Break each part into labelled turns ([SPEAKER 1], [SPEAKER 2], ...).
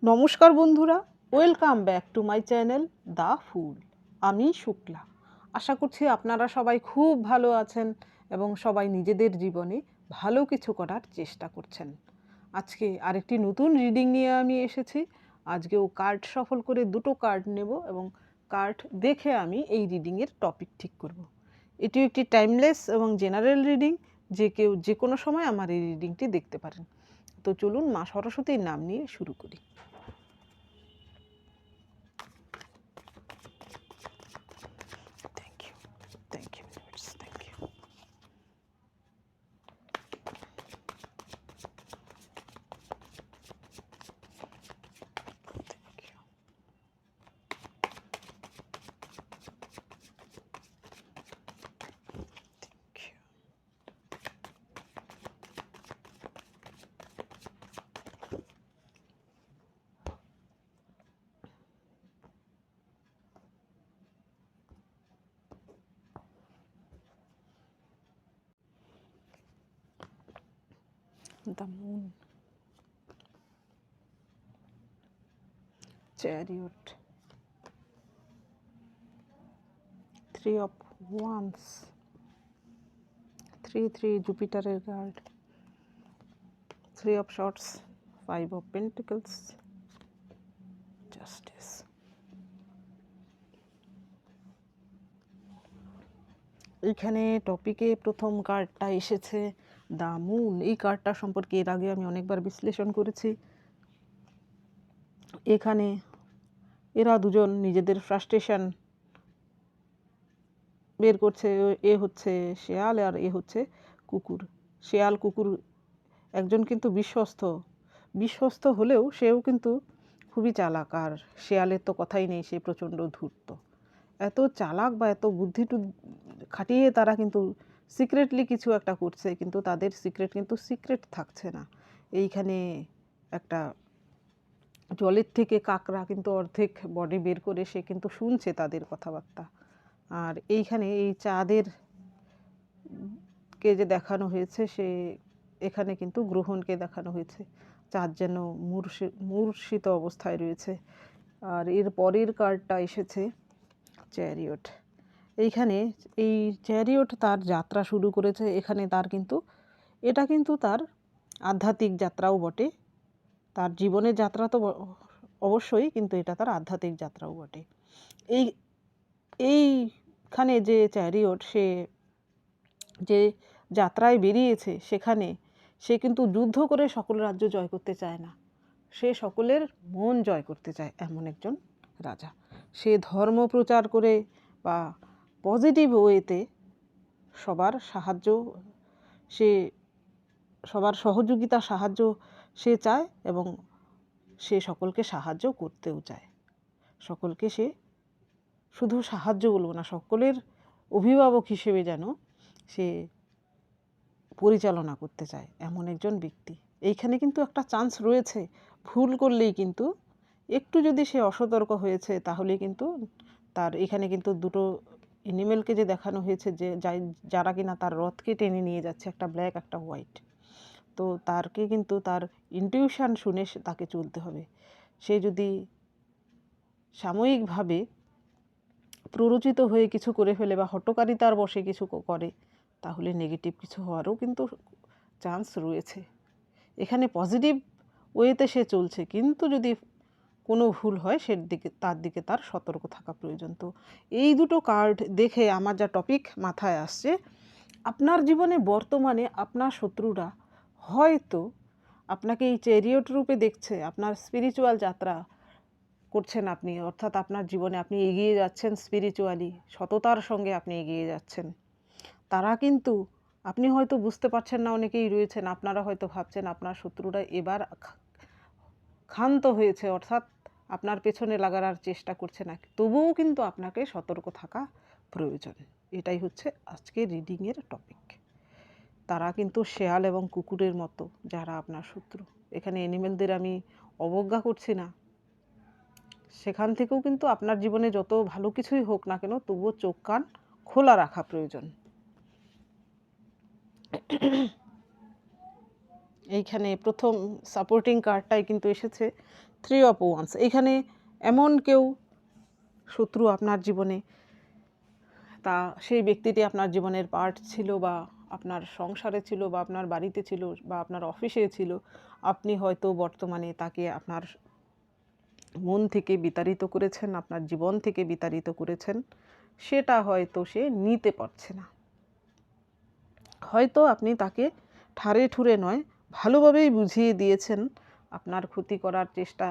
[SPEAKER 1] নমস্কার বন্ধুরা, welcome back to my channel the full. আমি শুক্লা। আশা করছি আপনারা সবাই খুব ভালো আছেন এবং সবাই নিজেদের জীবনে ভালো কিছু করার চেষ্টা করছেন। আজকে আরেকটি নতুন রিডিং নিয়ে আমি এসেছি। আজকেও কার্ড সফল করে দুটো কার্ড নেব এবং কার্ড দেখে আমি এই রিডিংয়ের টপিক ঠিক করব। এটি একটি টাইমলেস এবং জেনারেল রিডিং, যে কেউ যে কোনো সময় আমার এই রিডিংটি দেখতে পারেন। তো চলুন মা সরস্বতীর নাম নিয়ে শুরু করি। Thank you, universe. Thank you. Thank you. Thank you. The moon. Chariot. 3 of Wands. 3 Jupiter card. 3 of Swords. 5 of Pentacles. Justice. এখানে টপিকে প্রথম কার্ডটা এসেছে দ্য মুন। এই কার্ডটা সম্পর্কে এর আগে আমি অনেকবার বিশ্লেষণ করেছি। এখানে এরা দুজন নিজেদের ফ্রাস্ট্রেশন বের করছে। এ হচ্ছে শেয়াল আর এ হচ্ছে কুকুর। শেয়াল কুকুর একজন কিন্তু বিশ্বস্ত হলেও সেও কিন্তু খুবই চালাক, আর শেয়ালের তো কথাই নেই, সে প্রচণ্ড ধূর্ত। এত চালাক বা এত বুদ্ধি খাটিয়ে তারা কিন্তু সিক্রেটলি কিছু একটা করছে, কিন্তু তাদের সিক্রেট কিন্তু সিক্রেট থাকছে না। এইখানে একটা জলের থেকে কাকড়া কিন্তু অর্ধেক বডি বের করে সে কিন্তু শুনছে তাদের কথাবার্তা। আর এইখানে এই চাঁদের কে যে দেখানো হয়েছে, সে এখানে কিন্তু গ্রহণকে দেখানো হয়েছে। চাঁদ যেন মূর্ছিত অবস্থায় রয়েছে। আর এর পরের কার্ডটা এসেছে চ্যারিয়ট। এইখানে এই চ্যারিয়ট তার যাত্রা শুরু করেছে। এখানে তার কিন্তু এটা কিন্তু তার আধ্যাত্মিক যাত্রাও বটে। তার জীবনের যাত্রা তো অবশ্যই, কিন্তু এটা তার আধ্যাত্মিক যাত্রাও বটে। এইখানে যে চ্যারিয়ট, সে যে যাত্রায় বেরিয়েছে সেখানে সে কিন্তু যুদ্ধ করে সকল রাজ্য জয় করতে চায় না, সে সকলের মন জয় করতে চায়, এমন একজন রাজা। সে ধর্ম প্রচার করে বা পজিটিভ ওয়েতে সবার সহযোগিতা সাহায্য সে চায়, এবং সে সকলকে সাহায্য করতেও চায়। সকলকে সে শুধু সাহায্য বলবো না, সকলের অভিভাবক হিসেবে যেন সে পরিচালনা করতে চায়, এমন একজন ব্যক্তি। এইখানে কিন্তু একটা চান্স রয়েছে, ভুল করলেই কিন্তু একটু যদি সে অসতর্ক হয়েছে তাহলে কিন্তু তার এখানে কিন্তু দুটো এনিমেলকে যে দেখানো হয়েছে, যে যারা কিনা তার রথকে টেনে নিয়ে যাচ্ছে, একটা ব্ল্যাক একটা হোয়াইট। তো তারকে কিন্তু তার ইনটিউশন শুনে তাকে চলতে হবে। সে যদি সাময়িকভাবে প্ররোচিত হয়ে কিছু করে ফেলে বা হঠকারিতার বশে কিছু করে, তাহলে নেগেটিভ কিছু হওয়ারও কিন্তু চান্স রয়েছে। এখানে পজিটিভ ওয়েতে সে চলছে, কিন্তু যদি কোনো ভুল হয় তার দিকে তার সতর্ক থাকা প্রয়োজন। তো এই দুটো কার্ড দেখে আমার যা টপিক মাথায় আসছে, আপনার জীবনে বর্তমানে আপনার শত্রুরা হয়তো আপনাকে এই চ্যারিয়ট রূপে দেখছে। আপনার স্পিরিচুয়াল যাত্রা করছেন আপনি, অর্থাৎ আপনার জীবনে আপনি এগিয়ে যাচ্ছেন স্পিরিচুয়ালি, সততার সঙ্গে আপনি এগিয়ে যাচ্ছেন। তারা কিন্তু, আপনি হয়তো বুঝতে পারছেন না, অনেকেই রয়েছেন আপনারা হয়তো ভাবছেন আপনার শত্রুরা এবার ক্ষান্ত হয়েছে, অর্থাৎ আপনার পেছনে লাগার আর চেষ্টা করছে না, তবুও কিন্তু আপনাকে সতর্ক থাকা প্রয়োজন। এটাই হচ্ছে আজকের রিডিংয়ের টপিক। তারা কিন্তু শেয়াল এবং কুকুরের মতো, যারা আপনার শত্রু। এখানে অ্যানিমেলদের আমি অবজ্ঞা করছি না, সেখান থেকেও কিন্তু আপনার জীবনে যত ভালো কিছুই হোক না কেন, তবুও চোখ কান খোলা রাখা প্রয়োজন। এইখানে প্রথম সাপোর্টিং কার্ডটাই কিন্তু এসেছে 3 অফ ওয়ান্স। এইখানে এমন কেউ শত্রু আপনার জীবনে, তা সেই ব্যক্তিটি আপনার জীবনের পার্ট ছিল, বা আপনার সংসারে ছিল, বা আপনার বাড়িতে ছিল, বা আপনার অফিসে ছিল। আপনি হয়তো বর্তমানে তাকে আপনার মন থেকে বিতাড়িত করেছেন, আপনার জীবন থেকে বিতাড়িত করেছেন। সেটা হয়তো সে নিতে পারছে না। হয়তো আপনি তাকে ঠারে ঠুরে নয়, ভালোভাবেই বুঝিয়ে দিয়েছেন। আপনার ক্ষতি করার চেষ্টা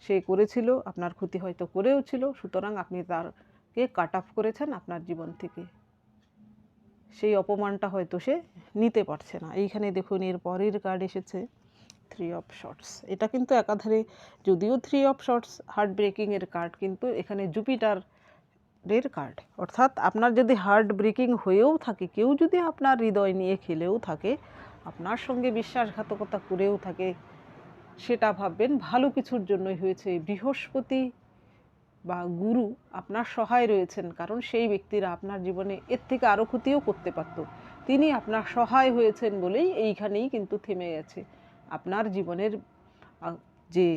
[SPEAKER 1] সে করেছিল, আপনার ক্ষতি হয়তো করেও ছিল, সুতরাং আপনি তারকে কাট অফ করেছেন আপনার জীবন থেকে। সেই অপমানটা হয়তো সে নিতে পারছে না। এইখানে দেখুন এর পরের কার্ড এসেছে 3 অফ শর্টস। এটা কিন্তু একাধারে, যদিও 3 অফ শর্টস হার্ট ব্রেকিংয়ের কার্ড, কিন্তু এখানে জুপিটারের কার্ড। অর্থাৎ আপনার যদি হার্ট ব্রেকিং হয়েও থাকে, কেউ যদি আপনার হৃদয় নিয়ে খেলেও থাকে, আপনার সঙ্গে বিশ্বাসঘাতকতা করেও থাকে, সেটা ভাববেন ভালো কিছুর জন্যই হয়েছে। বৃহস্পতি বা গুরু আপনার সহায় রয়েছেন, কারণ সেই ব্যক্তিরা আপনার জীবনে এর থেকে আরও ক্ষতিও করতে পারত। তিনি আপনার সহায় হয়েছেন বলেই এইখানেই কিন্তু থেমে গেছে। আপনার জীবনের যে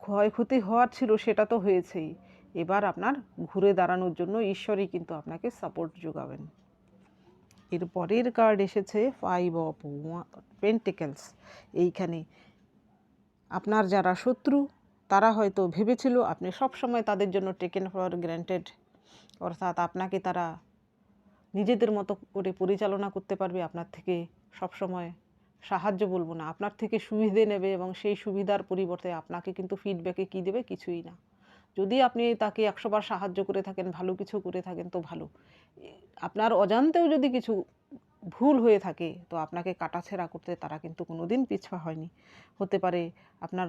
[SPEAKER 1] ক্ষয়ক্ষতি হওয়ার ছিল সেটা তো হয়েছেই, এবার আপনার ঘুরে দাঁড়ানোর জন্য ঈশ্বরই কিন্তু আপনাকে সাপোর্ট যোগাবেন। এর পরের কার্ড এসেছে 5 অফ পেন্টিকেলস। এইখানে আপনার যারা শত্রু, তারা হয়তো ভেবেছিল আপনি সবসময় তাদের জন্য টেকেন ফর গ্র্যান্টেড, অর্থাৎ আপনাকে তারা নিজেদের মতো করে পরিচালনা করতে পারবে, আপনার থেকে সবসময় সাহায্য বলবো না, আপনার থেকে সুবিধে নেবে, এবং সেই সুবিধার পরিবর্তে আপনাকে কিন্তু ফিডব্যাকে কী দেবে? কিছুই না। যদি আপনি তাকে 100 বার সাহায্য করে থাকেন, ভালো কিছু করে থাকেন তো ভালো, আপনার অজান্তেও যদি কিছু ভুল হয়ে থাকে তো আপনাকে কাটাছেঁড়া করতে তারা কিন্তু কোনো দিন পিছপা হয়নি। হতে পারে আপনার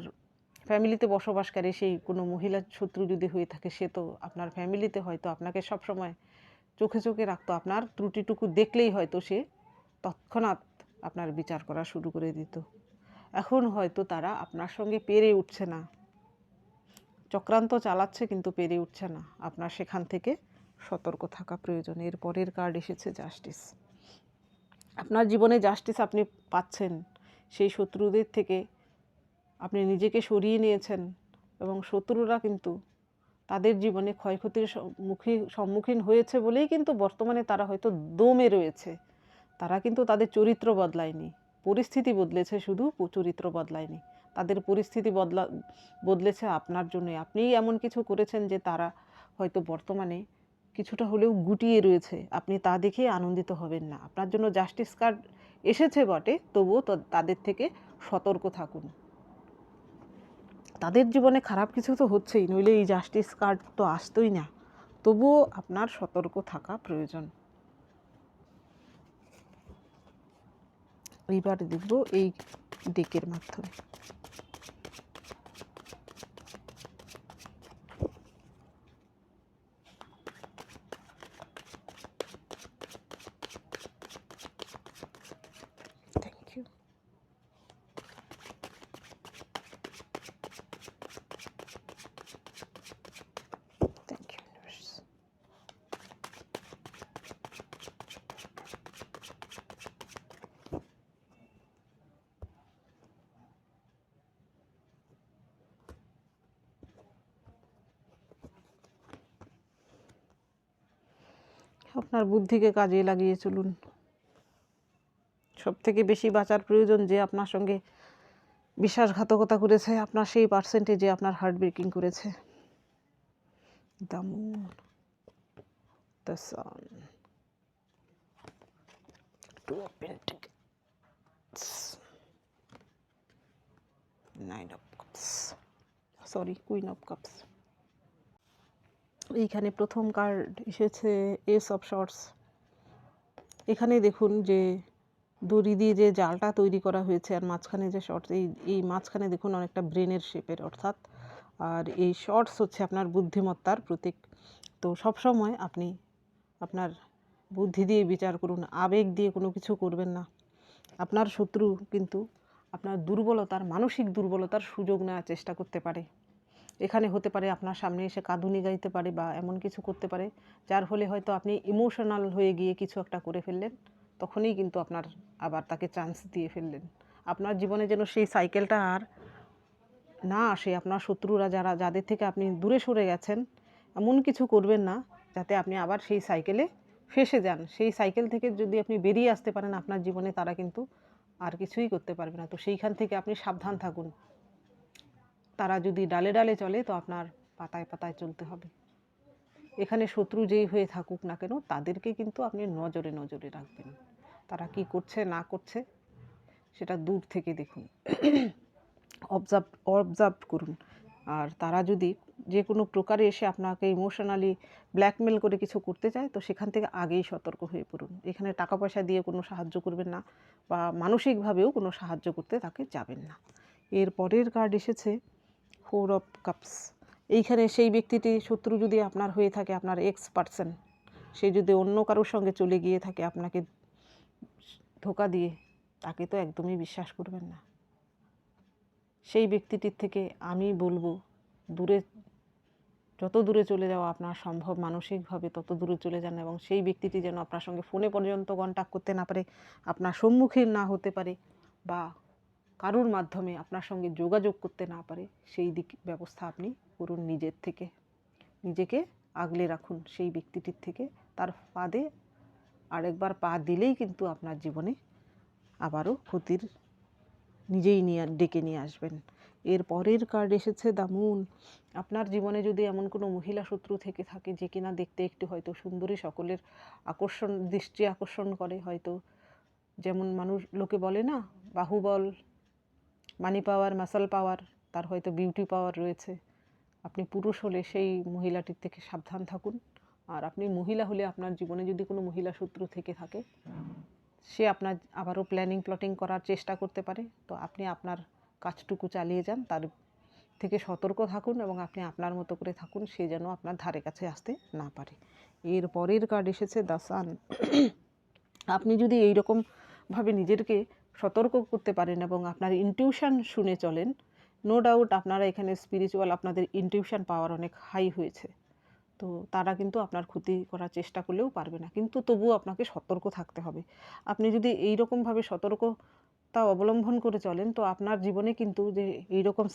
[SPEAKER 1] ফ্যামিলিতে বসবাসকারী সেই কোনো মহিলা শত্রু যদি হয়ে থাকে, সে তো আপনার ফ্যামিলিতে হয়তো আপনাকে সবসময় চোখে চোখে রাখতো, আপনার ত্রুটিটুকু দেখলেই হয়তো সে তৎক্ষণাৎ আপনার বিচার করা শুরু করে দিত। এখন হয়তো তারা আপনার সঙ্গে পেরে উঠছে না, চক্রান্ত চালাচ্ছে কিন্তু পেরে উঠছে না। আপনার সেখান থেকে সতর্ক থাকা প্রয়োজন। এর পরের কার্ড এসেছে জাস্টিস। আপনার জীবনে জাস্টিস আপনি পাচ্ছেন, সেই শত্রুদের থেকে আপনি নিজেকে সরিয়ে নিয়েছেন, এবং শত্রুরা কিন্তু তাদের জীবনে ক্ষয়ক্ষতির সম্মুখীন হয়েছে বলেই কিন্তু বর্তমানে তারা হয়তো দমে রয়েছে। তারা কিন্তু তাদের চরিত্র বদলায়নি, পরিস্থিতি বদলেছে, শুধু চরিত্র বদলায়নি। তাদের পরিস্থিতি বদলেছে আপনার জন্যই। আপনিই এমন কিছু করেছেন যে তারা হয়তো বর্তমানে কিছুটা হলেও গুটিয়ে রয়েছে। আপনি তা দেখে আনন্দিত হবেন না। আপনার জন্য জাস্টিস কার্ড এসেছে বটে, তবুও তাদের থেকে সতর্ক থাকুন। তাদের জীবনে খারাপ কিছু তো হচ্ছেই, নইলে এই জাস্টিস কার্ড তো আসতোই না। তবুও আপনার সতর্ক থাকা প্রয়োজন। এইবার দেখব এই ডেকের মাধ্যমে। Thank you. Thank you universe. আপনার বুদ্ধিকে কাজে লাগিয়ে চলুন। সবথেকে বেশি বাঁচার প্রয়োজন যে আপনার সঙ্গে বিশ্বাসঘাতকতা করেছে, আপনার সেই পার্সেন্টে যে আপনার হার্ট ব্রেকিং করেছে। The moon, the sun, 2 of pentacles, 9 of cups, sorry queen of cups. এইখানে প্রথম কার্ড এসেছে এস অফ শর্টস। এখানে দেখুন যে দড়ি দিয়ে যে জালটা তৈরি করা হয়েছে, আর মাঝখানে যে শর্টস, এই মাঝখানে দেখুন অনেকটা ব্রেনের শেপের, অর্থাৎ আর এই শর্টস হচ্ছে আপনার বুদ্ধিমত্তার প্রতীক। তো সবসময় আপনি আপনার বুদ্ধি দিয়ে বিচার করুন, আবেগ দিয়ে কোনো কিছু করবেন না। আপনার শত্রু কিন্তু আপনার দুর্বলতার, মানসিক দুর্বলতার সুযোগ নেওয়ার চেষ্টা করতে পারে। এখানে হতে পারে আপনার সামনে এসে কাঁদুনি গাইতে পারে, বা এমন কিছু করতে পারে যার ফলে হয়তো আপনি ইমোশনাল হয়ে গিয়ে কিছু একটা করে ফেললেন, তখনই কিন্তু আপনার আবার তাকে চান্স দিয়ে ফেললেন। আপনার জীবনে যেন সেই সাইকেলটা আর না আসে। আপনার শত্রুরা যাদের থেকে আপনি দূরে সরে গেছেন, এমন কিছু করবেন না যাতে আপনি আবার সেই সাইকেলে ফেঁসে যান। সেই সাইকেল থেকে যদি আপনি বেরিয়ে আসতে পারেন আপনার জীবনে, তারা কিন্তু আর কিছুই করতে পারবে না। তো সেইখান থেকে আপনি সাবধান থাকুন। তারা যদি ডালে ডালে চলে তো আপনার পাতায় পাতায় চলতে হবে। এখানে শত্রু যেই হয়ে থাকুক না কেন, তাদেরকে কিন্তু আপনি নজরে নজরে রাখবেন। তারা কি করছে না করছে সেটা দূর থেকে দেখুন, অবজার্ভ করুন। আর তারা যদি যে কোনো প্রকারে এসে আপনাকে ইমোশনালি ব্ল্যাকমেল করে কিছু করতে চায়, তো সেখান থেকে আগেই সতর্ক হয়ে পড়ুন। এখানে টাকা পয়সা দিয়ে কোনো সাহায্য করবেন না, বা মানসিকভাবেও কোনো সাহায্য করতে তাকে যাবেন না। এর পরের কার্ড এসেছে 4 অফ কাপস। এইখানে সেই ব্যক্তিটি, শত্রু যদি আপনার হয়ে থাকে, আপনার এক্স পারসন, সে যদি অন্য কারোর সঙ্গে চলে গিয়ে থাকে আপনাকে ধোঁকা দিয়ে, তাকে তো একদমই বিশ্বাস করবেন না। সেই ব্যক্তিটির থেকে আমি বলবো যত দূরে চলে যাওয়া আপনার সম্ভব মানসিকভাবে তত দূরে চলে যান, এবং সেই ব্যক্তিটি যেন আপনার সঙ্গে ফোনে পর্যন্ত কন্ট্যাক্ট করতে না পারে, আপনার সম্মুখীন না হতে পারে, বা কারুর মাধ্যমে আপনার সঙ্গে যোগাযোগ করতে না পারে। সেই দিক ব্যবস্থা আপনি করুন নিজের থেকে। নিজেকে আগলে রাখুন সেই ব্যক্তিটির থেকে। তার ফাঁদে আরেকবার পা দিলেই কিন্তু আপনার জীবনে আবারও ক্ষতির নিজেই ডেকে নিয়ে আসবেন। এর পরের কার্ড এসেছে দ্য মুন। আপনার জীবনে যদি এমন কোনো মহিলা শত্রু থেকে থাকে যে কিনা দেখতে একটু হয়তো সুন্দরী, সকলের দৃষ্টি আকর্ষণ করে, হয়তো যেমন লোকে বলে না, বাহুবল, মানি পাওয়ার, মাসল পাওয়ার, তার হয়তো বিউটি পাওয়ার রয়েছে। আপনি পুরুষ হলে সেই মহিলাটির থেকে সাবধান থাকুন। আর আপনি মহিলা হলে আপনার জীবনে যদি কোনো মহিলা শত্রু থেকে থাকে, সে আপনার আবারও প্ল্যাটিং করার চেষ্টা করতে পারে। তো আপনি আপনার কাজটুকু চালিয়ে যান, তার থেকে সতর্ক থাকুন, এবং আপনি আপনার মতো করে থাকুন, সে যেন আপনার ধারে কাছে আসতে না পারে। এর পরের কার্ড এসেছে দ্য সান। আপনি যদি এইরকমভাবে নিজেকে সতর্ক করতে পারেন এবং আপনার ইনটিউশন শুনে চলেন, নো ডাউট আপনারা এখানে স্পিরিচুয়াল, আপনাদের ইনটিউশন পাওয়ার অনেক হাই হয়েছে। তো তারা কিন্তু আপনার ক্ষতি করার চেষ্টা করলেও পারবে না, কিন্তু তবুও আপনাকে সতর্ক থাকতে হবে। আপনি যদি এইরকমভাবে সতর্কতা অবলম্বন করে চলেন, তো আপনার জীবনে কিন্তু যে এইরকম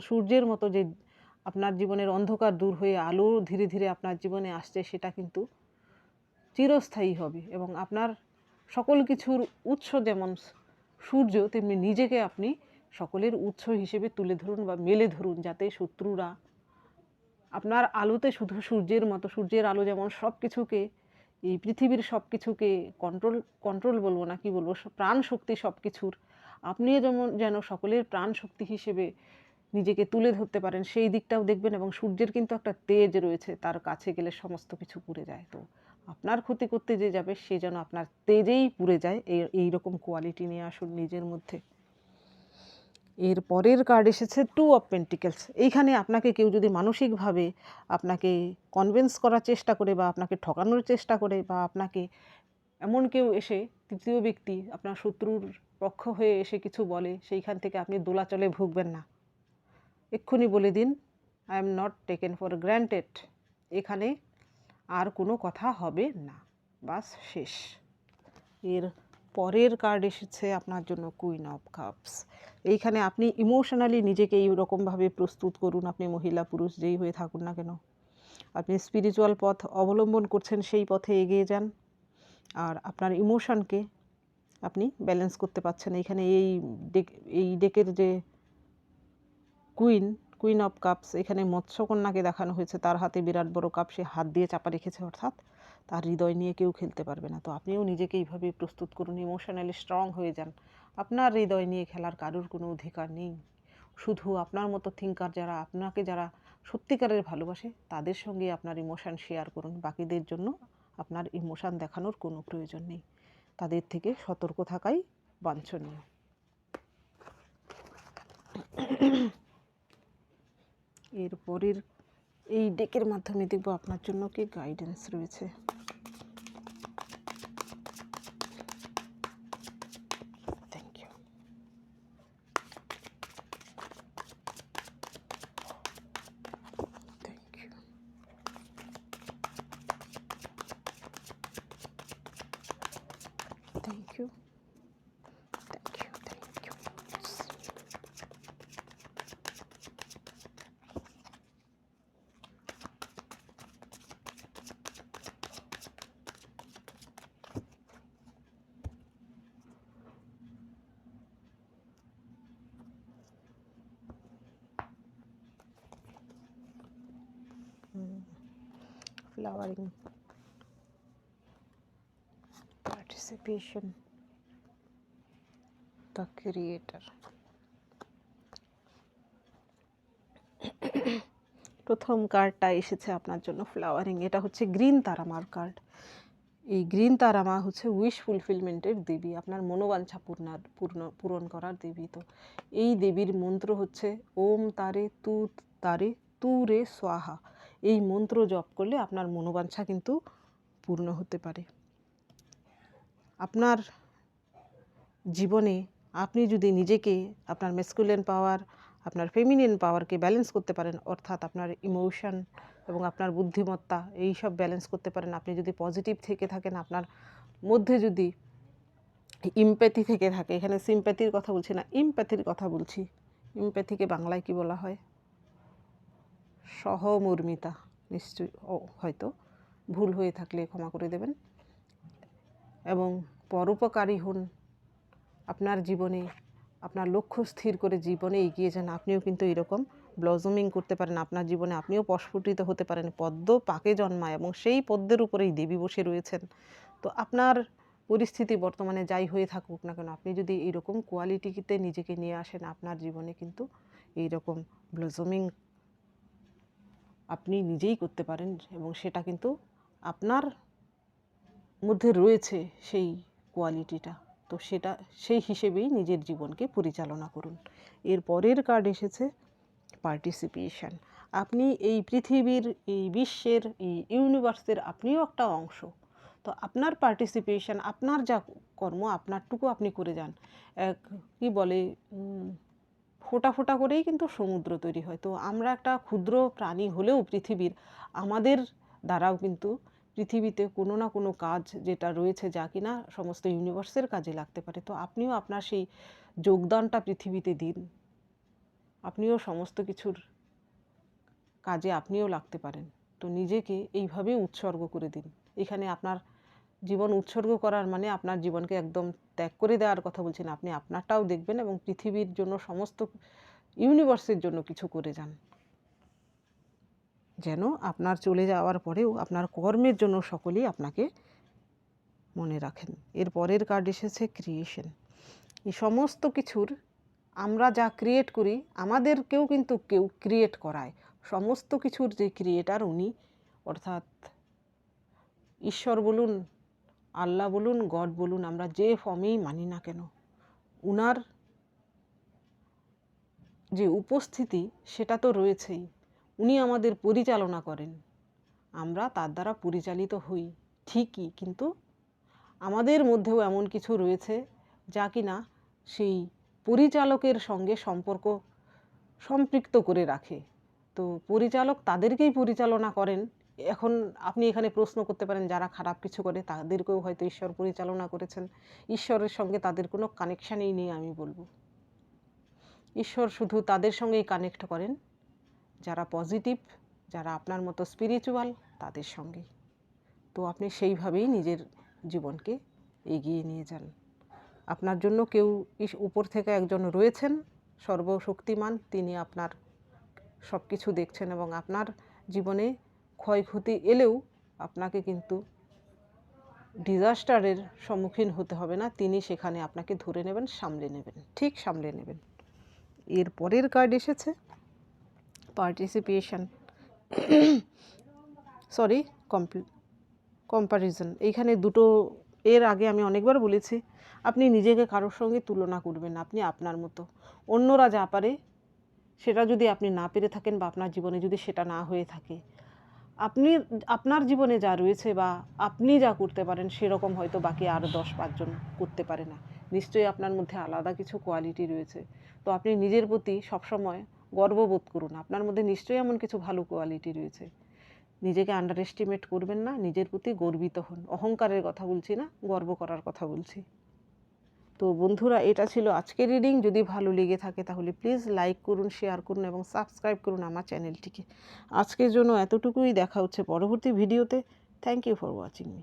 [SPEAKER 1] সূর্যের মতো যে আপনার জীবনের অন্ধকার দূর হয়ে আলো ধীরে ধীরে আপনার জীবনে আসছে, সেটা কিন্তু চিরস্থায়ী হবে। এবং আপনার সকল কিছুর উৎস যেমন সূর্য, তেমনি নিজেকে আপনি সকলের উৎস হিসেবে তুলে ধরুন বা মেলে ধরুন, যাতে শত্রুরা আপনার আলোতে, শুধু সূর্যের মতো, সূর্যের আলো যেমন সব কিছুকে, এই পৃথিবীর সব কিছুকে কন্ট্রোল বলবো না, কি বলবো, প্রাণ শক্তি সব কিছুর, আপনিও যেন সকলের প্রাণ শক্তি হিসেবে নিজেকে তুলে ধরতে পারেন, সেই দিকটাও দেখবেন। এবং সূর্যের কিন্তু একটা তেজ রয়েছে, তার কাছে গেলে সমস্ত কিছু পুড়ে যায়। তো আপনার ক্ষতি করতে যে যাবে, সে যেন আপনার তেজেই পুড়ে যায়, এইরকম কোয়ালিটি নিয়ে আসুন নিজের মধ্যে। এর পরের কার্ড এসেছে 2 অফ পেন্টিকেলস। এইখানে আপনাকে কেউ যদি মানসিকভাবে আপনাকে কনভিন্স করার চেষ্টা করে, বা আপনাকে ঠকানোর চেষ্টা করে, বা আপনাকে এমন কেউ এসে, তৃতীয় ব্যক্তি আপনার শত্রুর পক্ষ হয়ে এসে কিছু বলে, সেইখান থেকে আপনি দোলাচলে ভুগবেন না। এক্ষুনি বলে দিন, I am not taken for granted. এখানে আর কোনো কথা হবে না, বাস শেষ। এর পরের কার্ড এসেছে আপনার জন্য কুইন অফ কাপস। এইখানে আপনি ইমোশনালি নিজেকে এইরকমভাবে প্রস্তুত করুন, আপনি মহিলা পুরুষ যেই হয়ে থাকুন না কেন, আপনি স্পিরিচুয়াল পথ অবলম্বন করছেন, সেই পথে এগিয়ে যান। আর আপনার ইমোশনকে আপনি ব্যালেন্স করতে পারছেন। এইখানে এই ডেকের যে কুইন অফ কাপস, এখানে মৎস্যকন্যাকে দেখানো হয়েছে, তার হাতে বিরাট বড় কাপ, সে হাত দিয়ে চাপা রেখেছে, অর্থাৎ তার হৃদয় নিয়ে কেউ খেলতে পারবে না। তো আপনিও নিজেকে এইভাবে প্রস্তুত করুন, ইমোশনালি স্ট্রং হয়ে যান। আপনার হৃদয় নিয়ে খেলার কারোর কোনো অধিকার নেই। শুধু আপনার মতো থিঙ্কার যারা সত্যিকারের ভালোবাসে, তাদের সঙ্গে আপনার ইমোশান শেয়ার করুন। বাকিদের জন্য আপনার ইমোশান দেখানোর কোনো প্রয়োজন নেই, তাদের থেকে সতর্ক থাকাই বাঞ্ছনীয়। এরপরের এই ডেকের মাধ্যমে দেখব আপনার জন্য কি গাইডেন্স রয়েছে। Thank you. Thank you. Thank flowering, participation, the creator. প্রথম কার্ডটা এসেছে আপনার জন্য ফ্লাওয়ারিং। এটা হচ্ছে গ্রিন তারামার কার্ড। এই গ্রিন তারামা হচ্ছে উইশ ফুলফিলমেন্টের দেবী, আপনার মনোবাঞ্ছা পূরণ করার দেবী। তো এই দেবীর মন্ত্র হচ্ছে ওম তারে তু রে সোয়াহা। এই মন্ত্র জপ করলে আপনার মনোবাঞ্ছা কিন্তু পূর্ণ হতে পারে। আপনার জীবনে আপনি যদি নিজেকে, আপনার ম্যাসকুলিন পাওয়ার, আপনার ফেমিনিন পাওয়ারকে ব্যালেন্স করতে পারেন, অর্থাৎ আপনার ইমোশন এবং আপনার বুদ্ধিমত্তা এই সব ব্যালেন্স করতে পারেন, আপনি যদি পজিটিভ থেকে থাকেন, আপনার মধ্যে যদি ইমপ্যাথি থেকে থাকে, এখানে সিম্প্যাথির কথা বলছি না, ইমপ্যাথির কথা বলছি। ইমপ্যাথিকে বাংলায় কি বলা হয়? সহমর্মিতা, নিশ্চয়ই হয়তো ভুল হয়ে থাকলে ক্ষমা করে দেবেন। এবং পরোপকারী হন, আপনার জীবনে আপনার লক্ষ্য স্থির করে জীবনে এগিয়ে যান। আপনিও কিন্তু এরকম ব্লজমিং করতে পারেন, আপনার জীবনে আপনিও প্রস্ফুটিত হতে পারেন। পদ্ম পাকে জন্মায় এবং সেই পদ্মের উপরেই দেবী বসে রয়েছেন। তো আপনার পরিস্থিতি বর্তমানে যাই হয়ে থাকুক না কেন, আপনি যদি এইরকম কোয়ালিটিতে নিজেকে নিয়ে আসেন, আপনার জীবনে কিন্তু এইরকম ব্লজমিং আপনি নিজেই করতে পারেন এবং সেটা কিন্তু আপনার মধ্যে রয়েছে সেই কোয়ালিটিটা। তো সেটা সেই হিসেবেই নিজের জীবনকে পরিচালনা করুন। এর পরের কার্ড এসেছে পার্টিসিপেশন। আপনি এই পৃথিবীর, এই বিশ্বের, এই ইউনিভার্সের আপনিও একটা অংশ। তো আপনার পার্টিসিপেশন, আপনার যা কর্ম আপনারটুকু আপনি করে যান। কি বলে, ফোঁটা ফোঁটা করেই কিন্তু সমুদ্র তৈরি হয়। তো আমরা একটা ক্ষুদ্র প্রাণী হলেও পৃথিবীর, আমাদের দ্বারাও কিন্তু পৃথিবীতে কোনো না কোনো কাজ যেটা রয়েছে যা কিনা সমস্ত ইউনিভার্সের কাজে লাগতে পারে। তো আপনিও আপনার সেই যোগদানটা পৃথিবীতে দিন, আপনিও সমস্ত কিছুর কাজে আপনিও লাগতে পারেন। তো নিজেকে এইভাবে উৎসর্গ করে দিন। এখানে আপনার জীবন উৎসর্গ করার মানে আপনার জীবনকে একদম ত্যাগ করে দেওয়ার কথা বলছি না, আপনি আপনারটাও দেখবেন এবং পৃথিবীর জন্য, সমস্ত ইউনিভার্সের জন্য কিছু করে যান, যেন আপনার চলে যাওয়ার পরেও আপনার কর্মের জন্য সকলেই আপনাকে মনে রাখেন। এর পরের কার্ড এসেছে ক্রিয়েশন। এই সমস্ত কিছুর আমরা যা ক্রিয়েট করি, আমাদেরকেও কিন্তু কেউ ক্রিয়েট করায়। সমস্ত কিছুর যে ক্রিয়েটার উনি, অর্থাৎ ঈশ্বর বলুন, আল্লাহ বলুন, গড বলুন, আমরা যে ফর্মেই মানি না কেন, উনার যে উপস্থিতি সেটা তো রয়েছেই। উনি আমাদের পরিচালনা করেন, আমরা তার দ্বারা পরিচালিত হই ঠিকই, কিন্তু আমাদের মধ্যেও এমন কিছু রয়েছে যা কিনা সেই পরিচালকের সঙ্গে সম্পর্ক সম্পৃক্ত করে রাখে। তো পরিচালক তাদেরকেই পরিচালনা করেন। এখন আপনি এখানে প্রশ্ন করতে পারেন, যারা খারাপ কিছু করে তাদেরকেও হয়তো ঈশ্বর পরিচালনা করেছেন। ঈশ্বরের সঙ্গে তাদের কোনো কানেকশানই নেই আমি বলবো। ঈশ্বর শুধু তাদের সঙ্গেই কানেক্ট করেন যারা পজিটিভ, যারা আপনার মতো স্পিরিচুয়াল, তাদের সঙ্গেই। তো আপনি সেইভাবেই নিজের জীবনকে এগিয়ে নিয়ে যান। আপনার জন্য কেউ উপর থেকে একজন রয়েছেন, সর্বশক্তিমান, তিনি আপনার সব কিছু দেখছেন এবং আপনার জীবনে ক্ষয়ক্ষতি এলেও আপনাকে কিন্তু ডিজাস্টারের সম্মুখীন হতে হবে না। তিনি সেখানে আপনাকে ধরে নেবেন, সামলে নেবেন, ঠিক সামলে নেবেন। এর পরের কার্ড এসেছে পার্টিসিপেশন, সরি কম্প্যারিজন। এইখানে দুটো, এর আগে আমি অনেকবার বলেছি, আপনি নিজেকে কারোর সঙ্গে তুলনা করবেন না। আপনি আপনার মতো, অন্যরা যা পারে সেটা যদি আপনি না পেরে থাকেন বা আপনার জীবনে যদি সেটা না হয়ে থাকে, আপনি আপনার জীবনে যা রয়েছে বা আপনি যা করতে পারেন সেরকম হয়তো বাকি আর 10-5 জন করতে পারে না। নিশ্চয়ই আপনার মধ্যে আলাদা কিছু কোয়ালিটি রয়েছে। তো আপনি নিজের প্রতি সবসময় গর্ববোধ করুন, আপনার মধ্যে নিশ্চয়ই এমন কিছু ভালো কোয়ালিটি রয়েছে। নিজেকে আন্ডার এস্টিমেট করবেন না, নিজের প্রতি গর্বিত হন। অহংকারের কথা বলছি না, গর্ব করার কথা বলছি। তো বন্ধুরা, এটা ছিল আজকের রিডিং। যদি ভালো লেগে থাকে তাহলে প্লিজ লাইক করুন, শেয়ার করুন এবং সাবস্ক্রাইব করুন আমার চ্যানেলটিকে। আজকের জন্য এতটুকুই, দেখা হচ্ছে পরবর্তী ভিডিওতে। Thank you for watching me.